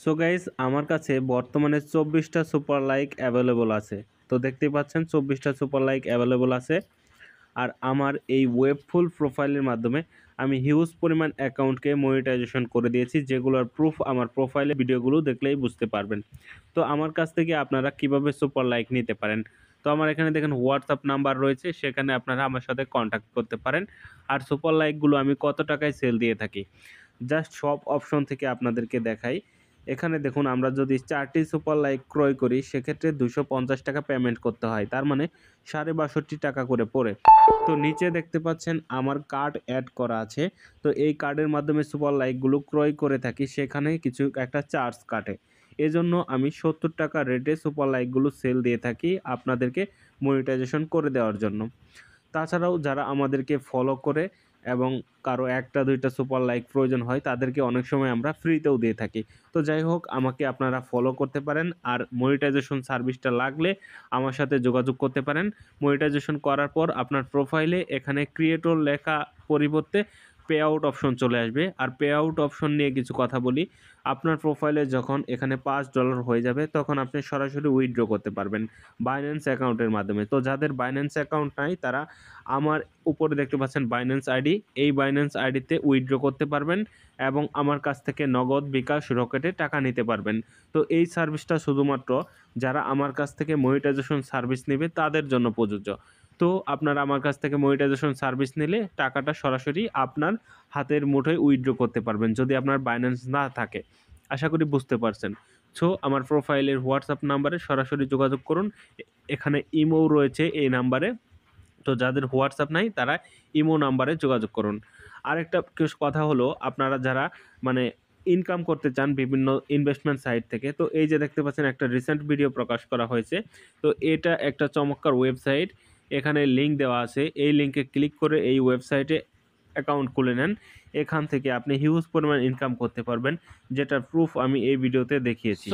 So guys আমার কাছে বর্তমানে 24টা সুপার লাইক অ্যাভেলেবল আছে। তো দেখতেই পাচ্ছেন 24টা সুপার লাইক অ্যাভেলেবল আছে। আর আমার এই ওয়েবফুল প্রোফাইলের মাধ্যমে আমি হিউজ পরিমাণ অ্যাকাউন্টকে মনিটাইজেশন করে দিয়েছি, যেগুলোর প্রুফ আমার প্রোফাইলে ভিডিওগুলো দেখলেই বুঝতে পারবেন। তো আমার কাছ থেকে আপনারা কিভাবে সুপার লাইক নিতে পারেন, তো আমার এখানে দেখেন হোয়াটসঅ্যাপ নাম্বার রয়েছে, সেখানে আপনারা আমার সাথে কন্ট্যাক্ট করতে পারেন। আর সুপার লাইকগুলো আমি কত টাকায় সেল দিয়ে থাকি জাস্ট সব অপশন থেকে আপনাদেরকে দেখাই। এখানে দেখুন, আমরা যদি 4টি সুপার লাইক ক্রয় করি সেক্ষেত্রে 250 টাকা পেমেন্ট করতে হয়, তার মানে 62.5 টাকা করে পড়ে। তো নিচে দেখতে পাচ্ছেন আমার কার্ড অ্যাড করা আছে। তো এই কার্ডের মাধ্যমে সুপার লাইকগুলো ক্রয় করে থাকি, সেখানে কিছু একটা চার্জ কাটে। এজন্য আমি 70 টাকা রেটে সুপার লাইকগুলো সেল দিয়ে থাকি আপনাদেরকে মনিটাইজেশন করে দেওয়ার জন্য। তাছাড়াও যারা আমাদেরকে ফলো করে এবং কারো 1টা 2টা সুপার লাইক প্রয়োজন হয় তাদেরকে অনেক সময় আমরা ফ্রিতেও দিয়ে থাকি। তো যাই হোক, আমাকে আপনারা ফলো করতে পারেন। আর মনিটাইজেশন সার্ভিসটা লাগলে আমার সাথে যোগাযোগ করতে পারেন। মনিটাইজেশন করার পর আপনার প্রোফাইলে এখানে ক্রিয়েটর লেখা পরিবর্তে পে আউট অপশন চলে আসবে। আর পে আউট অপশন নিয়ে কিছু কথা বলি। আপনার প্রোফাইলে যখন এখানে $5 হয়ে যাবে তখন আপনি সরাসরি উইথড্র করতে পারবেন বাইন্যান্স অ্যাকাউন্টের মাধ্যমে। তো যাদের বাইন্যান্স অ্যাকাউন্ট নাই তারা আমার উপরে দেখতে পাচ্ছেন বাইন্যান্স আইডি, এই বাইন্যান্স আইডিতে উইথড্র করতে পারবেন এবং আমার কাছ থেকে নগদ, বিকাশ, রকেটে টাকা নিতে পারবেন। তো এই সার্ভিসটা শুধুমাত্র যারা আমার কাছ থেকে মনিটাইজেশন সার্ভিস নেবে তাদের জন্য প্রযোজ্য। তো আপনারা আমার কাছ থেকে মনিটাইজেশন সার্ভিস নিলে টাকাটা সরাসরি আপনার হাতের মুঠোয় উইথড্র করতে পারবেন যদি আপনার বাইন্যান্স না থাকে। আশা করি বুঝতে পারছেন। সো আমার প্রোফাইলের হোয়াটসঅ্যাপ নাম্বারে সরাসরি যোগাযোগ করুন। এখানে ইমোও রয়েছে এই নাম্বারে। তো যাদের হোয়াটসঅ্যাপ নাই তারা ইমো নাম্বারে যোগাযোগ করুন। আরেকটা কথা হলো, আপনারা যারা মানে ইনকাম করতে চান বিভিন্ন ইনভেস্টমেন্ট সাইট থেকে, তো এই যে দেখতে পাচ্ছেন একটা রিসেন্ট ভিডিও প্রকাশ করা হয়েছে। তো এটা একটা চমৎকার ওয়েবসাইট, এখানে লিঙ্ক দেওয়া আছে। এই লিঙ্কে ক্লিক করে এই ওয়েবসাইটে অ্যাকাউন্ট খুলে নেন। এখান থেকে আপনি হিউজ পরিমাণ ইনকাম করতে পারবেন, যেটার প্রুফ আমি এই ভিডিওতে দেখিয়েছি।